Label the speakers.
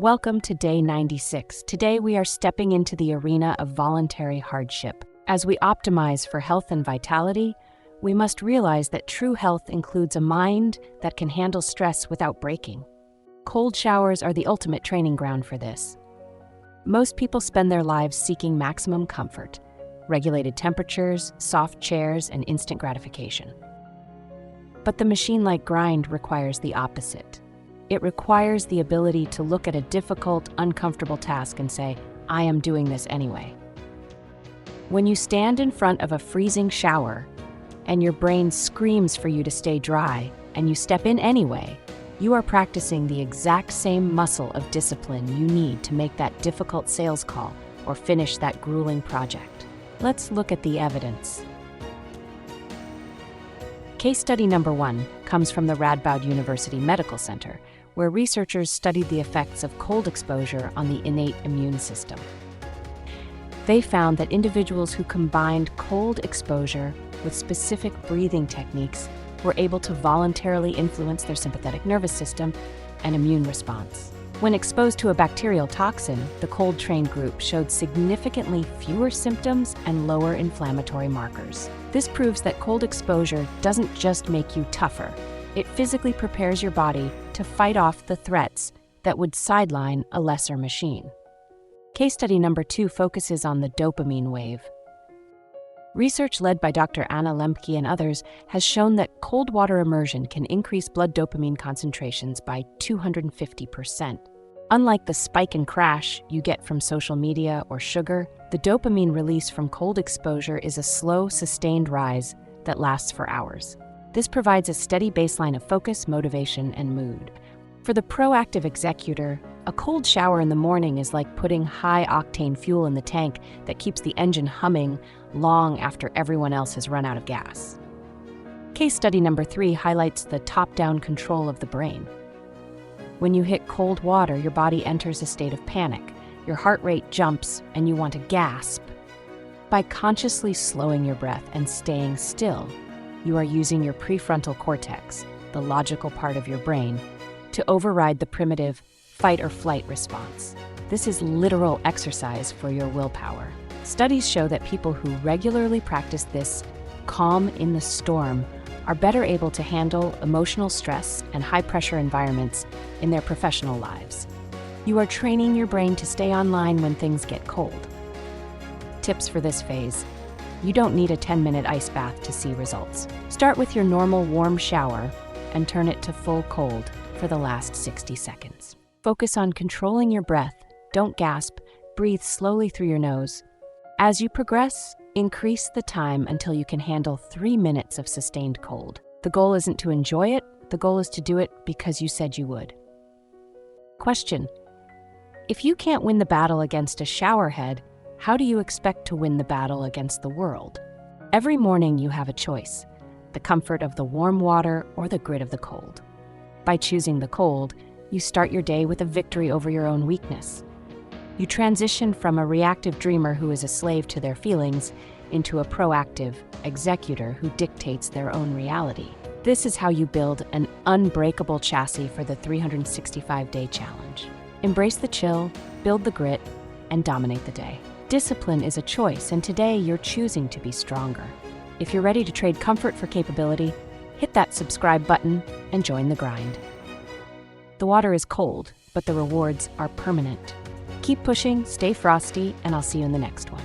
Speaker 1: Welcome to day 96. Today we are stepping into the arena of voluntary hardship. As we optimize for health and vitality, we must realize that true health includes a mind that can handle stress without breaking. Cold showers are the ultimate training ground for this. Most people spend their lives seeking maximum comfort, regulated temperatures, soft chairs, and instant gratification. But the machine-like grind requires the opposite. It requires the ability to look at a difficult, uncomfortable task and say, I am doing this anyway. When you stand in front of a freezing shower and your brain screams for you to stay dry and you step in anyway, you are practicing the exact same muscle of discipline you need to make that difficult sales call or finish that grueling project. Let's look at the evidence. Case study number 1 comes from the Radboud University Medical Center, where researchers studied the effects of cold exposure on the innate immune system. They found that individuals who combined cold exposure with specific breathing techniques were able to voluntarily influence their sympathetic nervous system and immune response. When exposed to a bacterial toxin, the cold-trained group showed significantly fewer symptoms and lower inflammatory markers. This proves that cold exposure doesn't just make you tougher. It physically prepares your body to fight off the threats that would sideline a lesser machine. Case study number 2 focuses on the dopamine wave. Research led by Dr. Anna Lembke and others has shown that cold water immersion can increase blood dopamine concentrations by 250%. Unlike the spike and crash you get from social media or sugar, the dopamine release from cold exposure is a slow, sustained rise that lasts for hours. This provides a steady baseline of focus, motivation, and mood. For the proactive executor, a cold shower in the morning is like putting high-octane fuel in the tank that keeps the engine humming long after everyone else has run out of gas. Case study number 3 highlights the top-down control of the brain. When you hit cold water, your body enters a state of panic. Your heart rate jumps and you want to gasp. By consciously slowing your breath and staying still, you are using your prefrontal cortex, the logical part of your brain, to override the primitive fight or flight response. This is literal exercise for your willpower. Studies show that people who regularly practice this calm in the storm are better able to handle emotional stress and high-pressure environments in their professional lives. You are training your brain to stay online when things get cold. Tips for this phase. You don't need a 10-minute ice bath to see results. Start with your normal warm shower and turn it to full cold for the last 60 seconds. Focus on controlling your breath. Don't gasp. Breathe slowly through your nose. As you progress, increase the time until you can handle 3 minutes of sustained cold. The goal isn't to enjoy it. The goal is to do it because you said you would. Question: if you can't win the battle against a showerhead, how do you expect to win the battle against the world? Every morning you have a choice: the comfort of the warm water or the grit of the cold. By choosing the cold, you start your day with a victory over your own weakness. You transition from a reactive dreamer who is a slave to their feelings into a proactive executor who dictates their own reality. This is how you build an unbreakable chassis for the 365-day challenge. Embrace the chill, build the grit, and dominate the day. Discipline is a choice, and today you're choosing to be stronger. If you're ready to trade comfort for capability, hit that subscribe button and join the grind. The water is cold, but the rewards are permanent. Keep pushing, stay frosty, and I'll see you in the next one.